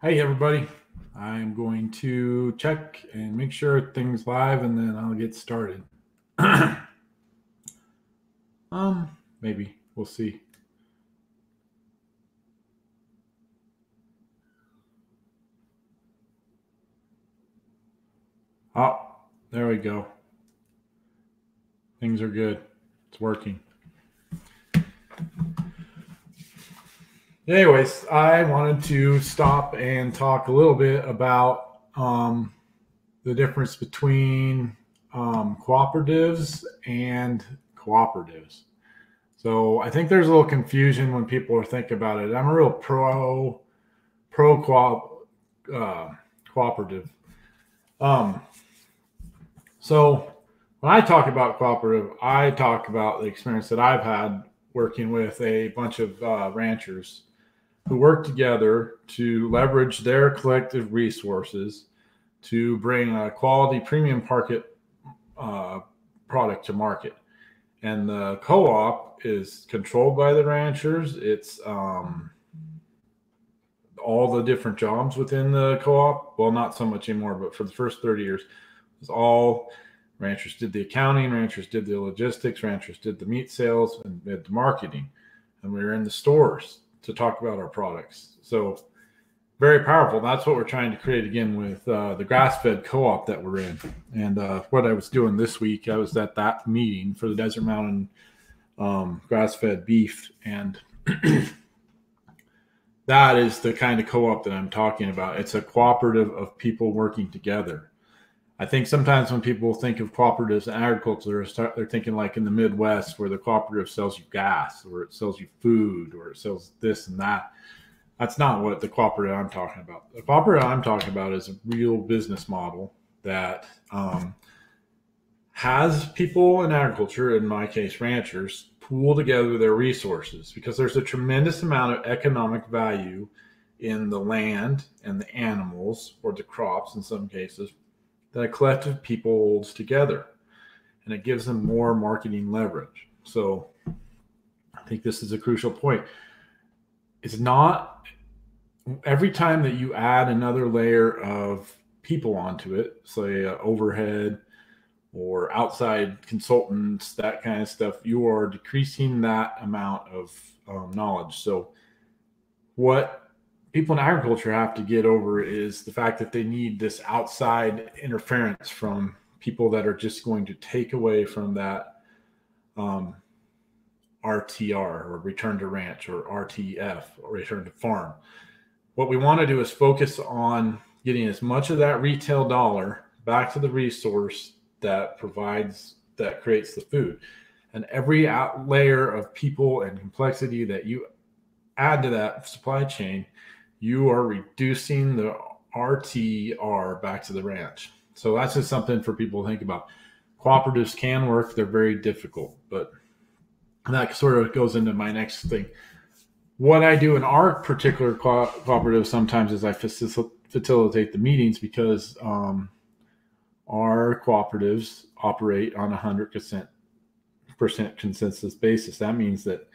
Hey everybody, I'm going to check and make sure everything's live and then I'll get started. Maybe we'll see. Oh, there we go. Things are good. It's working. Anyways, I wanted to stop and talk a little bit about the difference between cooperatives and cooperatives. So I think there's a little confusion when people are thinking about it. I'm a real pro cooperative. Um, so when I talk about cooperative, I talk about the experience that I've had working with a bunch of ranchers who work together to leverage their collective resources to bring a quality premium market uh, product to market. And the co-op is controlled by the ranchers. It's all the different jobs within the co-op. Well, not so much anymore, but for the first 30 years, it was all ranchers did the accounting, ranchers did the logistics, ranchers did the meat sales, and did the marketing. And we were in the stores to talk about our products. So very powerful. That's what we're trying to create again with the grass-fed co-op that we're in. And what I was doing this week, I was at that meeting for the Desert Mountain grass-fed beef, and that is the kind of co-op that I'm talking about. It's a cooperative of people working together. I think sometimes when people think of cooperatives in agriculture, they're thinking like in the Midwest, where the cooperative sells you gas, or it sells you food, or it sells this and that. That's not what the cooperative I'm talking about. The cooperative I'm talking about is a real business model that has people in agriculture, in my case, ranchers, pool together their resources because there's a tremendous amount of economic value in the land and the animals, or the crops in some cases, that a collective people holds together. And it gives them more marketing leverage. So I think this is a crucial point. It's not every time that you add another layer of people onto it, say overhead or outside consultants, that kind of stuff, you are decreasing that amount of knowledge. So, what people in agriculture have to get over is the fact that they need this outside interference from people that are just going to take away from that um, RTR, or return to ranch, or RTF, or return to farm. What we want to do is focus on getting as much of that retail dollar back to the resource that creates the food. And every layer of people and complexity that you add to that supply chain, you are reducing the RTR back to the ranch. So that's just something for people to think about. Cooperatives can work, they're very difficult, but that sort of goes into my next thing. What I do in our particular cooperative sometimes is I facilitate the meetings because our cooperatives operate on a 100% consensus basis. That means that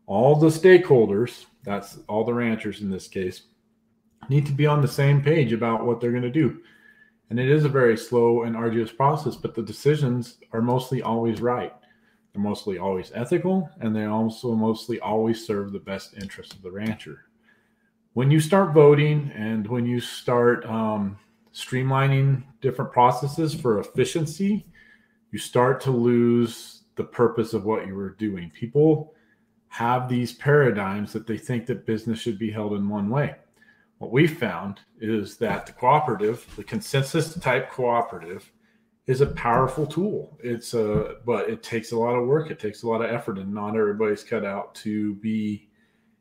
all the stakeholders, that's all the ranchers in this case, need to be on the same page about what they're going to do. And it is a very slow and arduous process, but the decisions are mostly always right. They're mostly always ethical, and they also mostly always serve the best interest of the rancher. When you start voting and when you start streamlining different processes for efficiency, you start to lose the purpose of what you were doing. People have these paradigms that they think that business should be held in one way. What we found is that the cooperative, the consensus type cooperative, is a powerful tool. But it takes a lot of work. It takes a lot of effort, and not everybody's cut out to be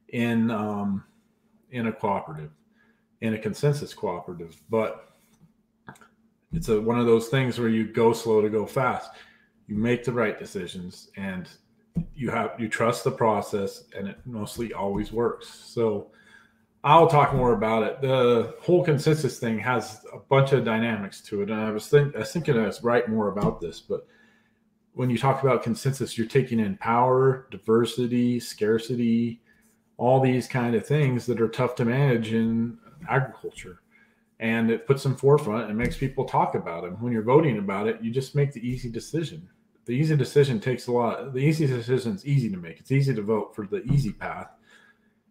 in a cooperative, in a consensus cooperative. But it's one of those things where you go slow to go fast. You make the right decisions, and you trust the process, and it mostly always works. So I'll talk more about it. The whole consensus thing has a bunch of dynamics to it, and I was thinking I was write more about this. But when you talk about consensus, you're taking in power, diversity, scarcity, all these kind of things that are tough to manage in agriculture. And it puts them forefront and makes people talk about them. When you're voting about it, you just make the easy decision. The easy decision takes a lot. The easy decision is easy to make. It's easy to vote for the easy path.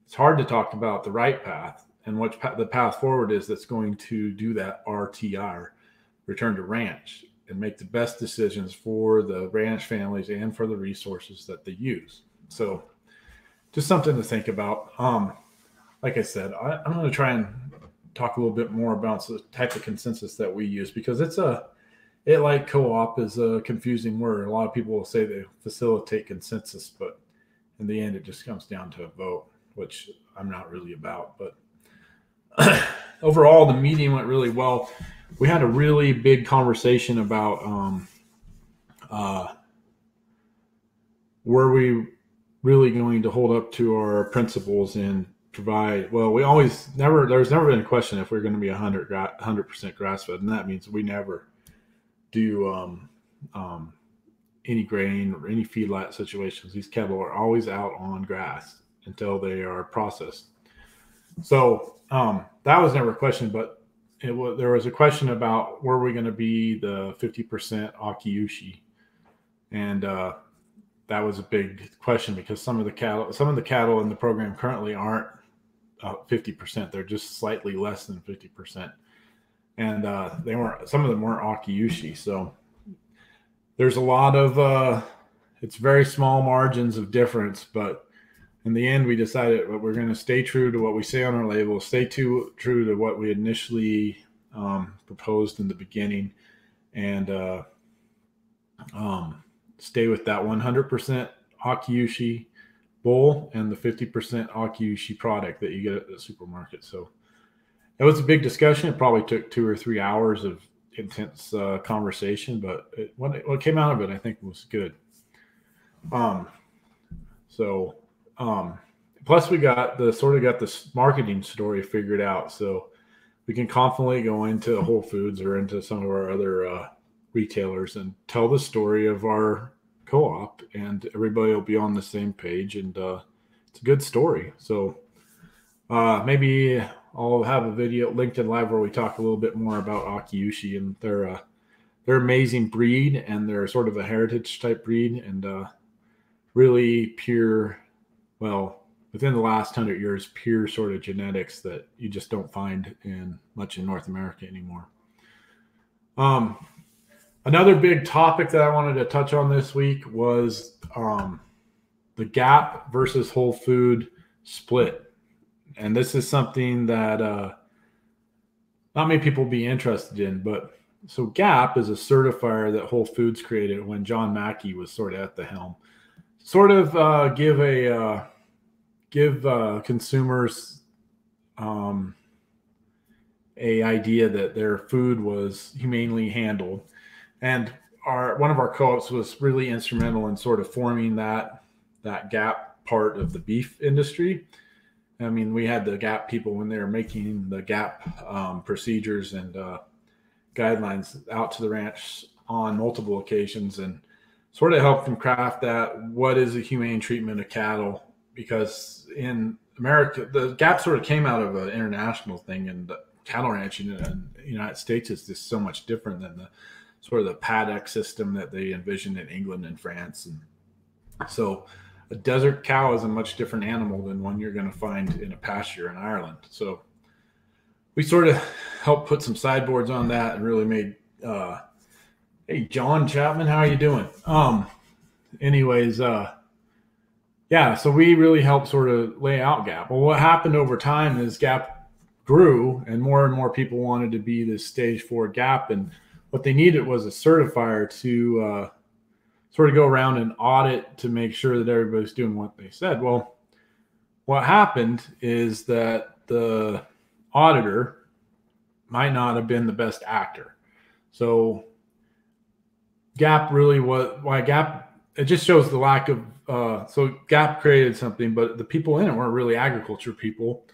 It's hard to talk about the right path and what the path forward is that's going to do that RTR, return to ranch, and make the best decisions for the ranch families and for the resources that they use. So just something to think about. Like I said, I'm going to try and talk a little bit more about the type of consensus that we use, because it like co-op is a confusing word. A lot of people will say they facilitate consensus, but in the end, it just comes down to a vote, which I'm not really about. But overall, the meeting went really well. We had a really big conversation about were we really going to hold up to our principles and provide, well, there's never been a question if we're going to be 100% grass-fed, and that means we never do any grain or any feedlot situations. These cattle are always out on grass until they are processed. So that was never a question, but there was a question about were we going to be the 50% Akiushi, and that was a big question because some of the cattle in the program currently aren't 50%. They're just slightly less than 50%, and some of them weren't Akiushi. So there's a lot of it's very small margins of difference, but in the end, we decided we're going to stay true to what we say on our label, stay true to what we initially proposed in the beginning, and stay with that 100% Akiushi bull and the 50% Akiushi product that you get at the supermarket. So it was a big discussion. It probably took 2 or 3 hours of intense conversation, but what came out of it, I think, was good. Plus we got this marketing story figured out, so we can confidently go into Whole Foods or into some of our other retailers and tell the story of our co-op, and everybody will be on the same page, and it's a good story. So maybe I'll have a video LinkedIn Live where we talk a little bit more about Akiushi, and they're amazing breed, and they're sort of a heritage type breed, and really pure, well, within the last 100 years, pure sort of genetics that you just don't find much in North America anymore. Another big topic that I wanted to touch on this week was the Gap versus Whole Food split. And this is something that not many people will be interested in, but so Gap is a certifier that Whole Foods created when John Mackey was sort of at the helm. Sort of give consumers a idea that their food was humanely handled, and one of our co-ops was really instrumental in sort of forming that Gap part of the beef industry. I mean, we had the Gap people when they were making the Gap procedures and guidelines out to the ranch on multiple occasions, and sort of helped them craft that. What is a humane treatment of cattle? Because in America, the Gap sort of came out of an international thing, and the cattle ranching in the United States is just so much different than the sort of the paddock system that they envisioned in England and France. And so a desert cow is a much different animal than one you're going to find in a pasture in Ireland. So we sort of helped put some sideboards on that and really made, hey, John Chapman, how are you doing? Yeah, so we really helped sort of lay out Gap. Well, what happened over time is Gap grew, and more people wanted to be this stage 4 Gap, and what they needed was a certifier to sort of go around and audit to make sure that everybody's doing what they said. Well, what happened is that the auditor might not have been the best actor. So Gap really was, why Gap, it just shows the lack of, so Gap created something, but the people in it weren't really agriculture people.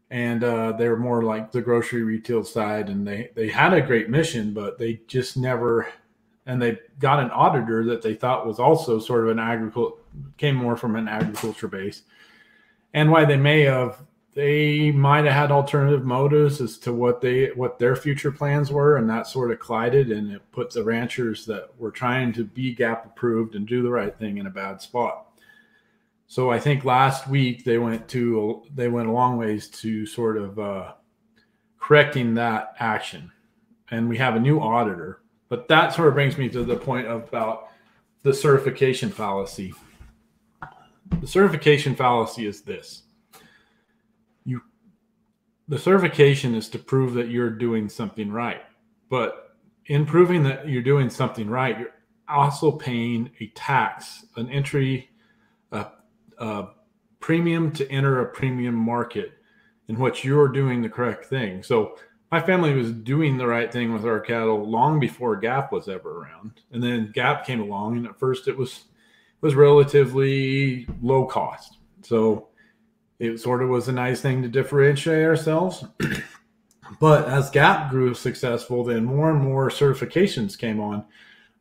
And they were more like the grocery retail side, and they had a great mission, but they just never, and they got an auditor that they thought was also sort of came more from an agriculture base. And why they may have they might have had alternative motives as to what their future plans were, and that sort of collided, and it put the ranchers that were trying to be GAP approved and do the right thing in a bad spot. So I think last week they went a long ways to sort of correcting that action, and we have a new auditor. But that sort of brings me to the point about the certification fallacy. The certification fallacy is this. The certification is to prove that you're doing something right. But in proving that you're doing something right, you're also paying a tax, an entry, a premium to enter a premium market in which you're doing the correct thing. So my family was doing the right thing with our cattle long before GAP was ever around. And then GAP came along, and at first it was relatively low cost. So it sort of was a nice thing to differentiate ourselves. But as GAP grew successful, then more and more certifications came on,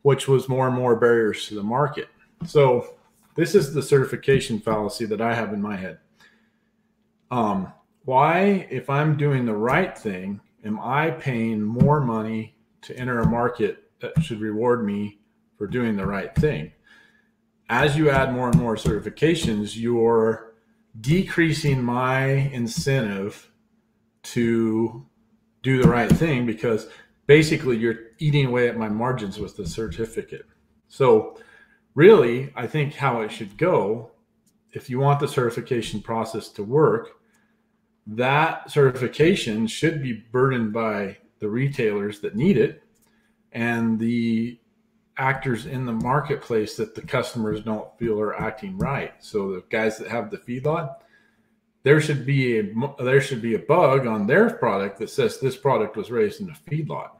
which was more and more barriers to the market. So this is the certification fallacy that I have in my head. Why, if I'm doing the right thing, am I paying more money to enter a market that should reward me for doing the right thing? As you add more and more certifications, you're decreasing my incentive to do the right thing, because basically you're eating away at my margins with the certificate. So really, I think how it should go, if you want the certification process to work, that certification should be burdened by the retailers that need it and the actors in the marketplace that the customers don't feel are acting right. So the guys that have the feedlot, there should be a bug on their product that says this product was raised in a feedlot,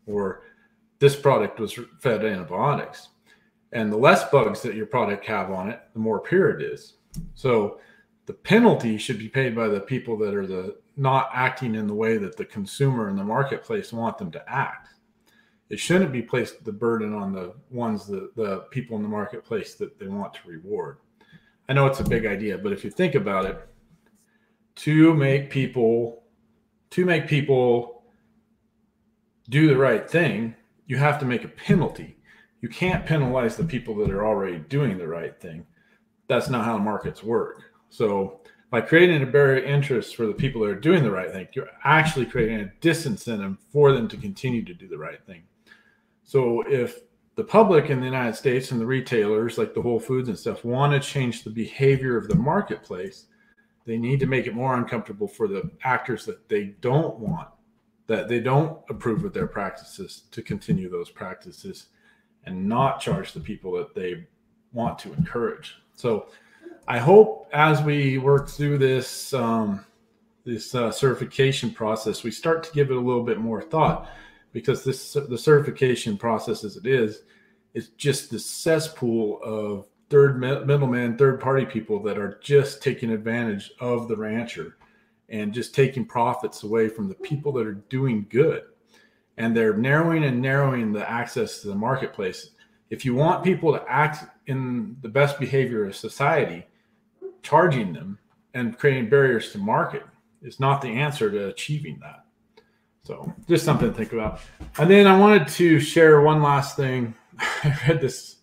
or this product was fed antibiotics. And the less bugs that your product have on it, the more pure it is. So the penalty should be paid by the people that are not acting in the way that the consumer and the marketplace want them to act. It shouldn't be placed the burden on the ones the people in the marketplace that they want to reward. I know it's a big idea, but if you think about it, to make people do the right thing, you have to make a penalty. You can't penalize the people that are already doing the right thing. That's not how markets work. So by creating a barrier of interest for the people that are doing the right thing, you're actually creating a disincentive for them to continue to do the right thing. So if the public in the United States and the retailers like the Whole Foods and stuff want to change the behavior of the marketplace, they need to make it more uncomfortable for the actors that they don't want, that they don't approve of their practices, to continue those practices and not charge the people that they want to encourage. So I hope as we work through this certification process, we start to give it a little bit more thought, because the certification process as it is just the cesspool of middlemen, third-party people that are just taking advantage of the rancher and just taking profits away from the people that are doing good. And they're narrowing the access to the marketplace. If you want people to act in the best behavior of society, charging them and creating barriers to market is not the answer to achieving that. So just something to think about. And then I wanted to share one last thing. I read this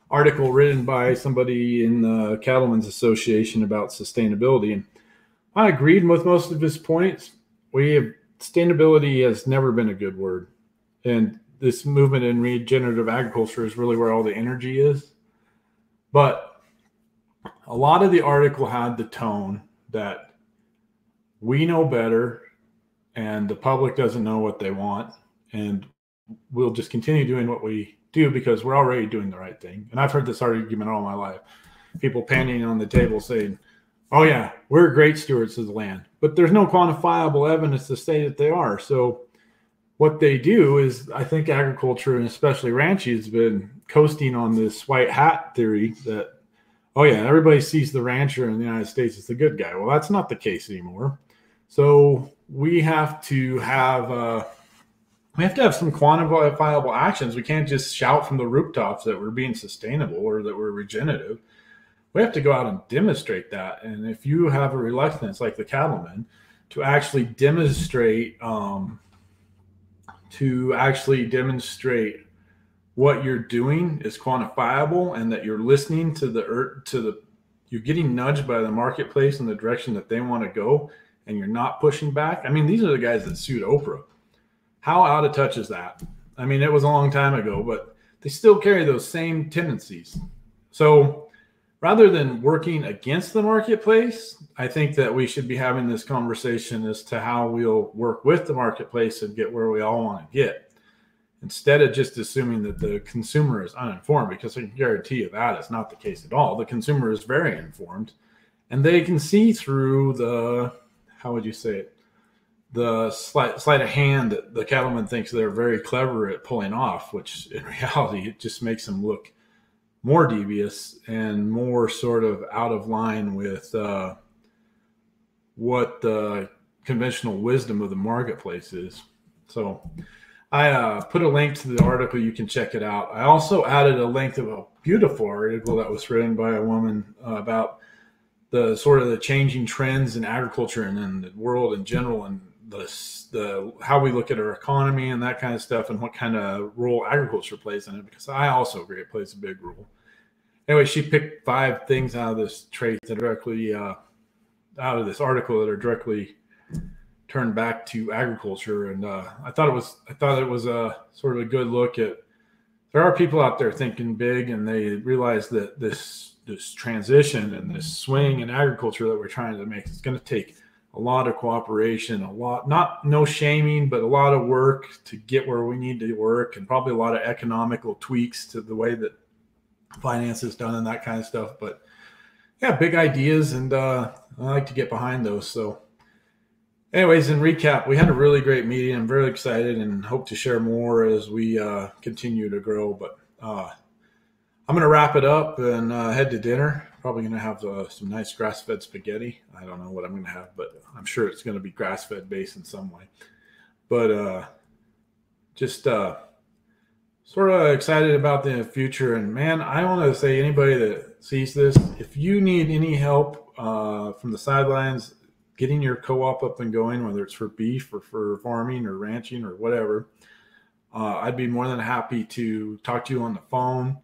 article written by somebody in the Cattlemen's Association about sustainability, and I agreed with most of his points. Sustainability has never been a good word, and this movement in regenerative agriculture is really where all the energy is. But a lot of the article had the tone that we know better and the public doesn't know what they want, and we'll just continue doing what we do because we're already doing the right thing. And I've heard this argument all my life. People pounding on the table saying, oh yeah, we're great stewards of the land, but there's no quantifiable evidence to say that they are. So what they do is, I think agriculture and especially ranching has been coasting on this white hat theory that, oh yeah, everybody sees the rancher in the United States as the good guy. Well, that's not the case anymore. So we have to have some quantifiable actions. We can't just shout from the rooftops that we're being sustainable or that we're regenerative. We have to go out and demonstrate that. And if you have a reluctance, like the cattlemen, to actually demonstrate, what you're doing is quantifiable, and that you're listening to you're getting nudged by the marketplace in the direction that they want to go, and you're not pushing back. I mean, these are the guys that sued Oprah. How out of touch is that? I mean, it was a long time ago, but they still carry those same tendencies. So rather than working against the marketplace, I think that we should be having this conversation as to how we'll work with the marketplace and get where we all want to get, instead of just assuming that the consumer is uninformed, because I can guarantee you that is not the case at all. The consumer is very informed, and they can see through the, how would you say it, the sleight of hand that the cattleman thinks they're very clever at pulling off, which in reality, it just makes them look more devious and more sort of out of line with what the conventional wisdom of the marketplace is. So I put a link to the article. You can check it out. I also added a link to a beautiful article that was written by a woman about the sort of the changing trends in agriculture and in the world in general, and the how we look at our economy and that kind of stuff, and what kind of role agriculture plays in it, because I also agree it plays a big role. Anyway, she picked 5 things out of this trait that directly out of this article that are directly turned back to agriculture, and I thought it was a sort of a good look at, there are people out there thinking big, and they realize that this transition and this swing in agriculture that we're trying to make is going to take a lot of cooperation, no shaming, but a lot of work to get where we need to work, and probably a lot of economical tweaks to the way that finance is done and that kind of stuff. But yeah, big ideas, and I like to get behind those. So anyways, in recap, we had a really great meeting. I'm very excited and hope to share more as we continue to grow. But I'm going to wrap it up and head to dinner. Probably going to have some nice grass-fed spaghetti. I don't know what I'm going to have, but I'm sure it's going to be grass-fed based in some way. But just sort of excited about the future. And man, I want to say, anybody that sees this, if you need any help from the sidelines, getting your co-op up and going, whether it's for beef or for farming or ranching or whatever, I'd be more than happy to talk to you on the phone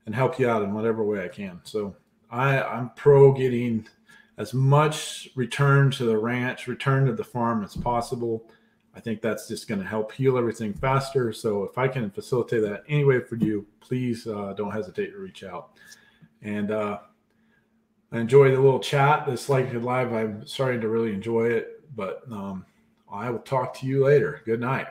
and help you out in whatever way I can. So I'm pro getting as much return to the ranch, return to the farm as possible. I think that's just going to help heal everything faster. So if I can facilitate that anyway for you, please don't hesitate to reach out. And I enjoy the little chat this like live. I'm starting to really enjoy it, but I will talk to you later. Good night.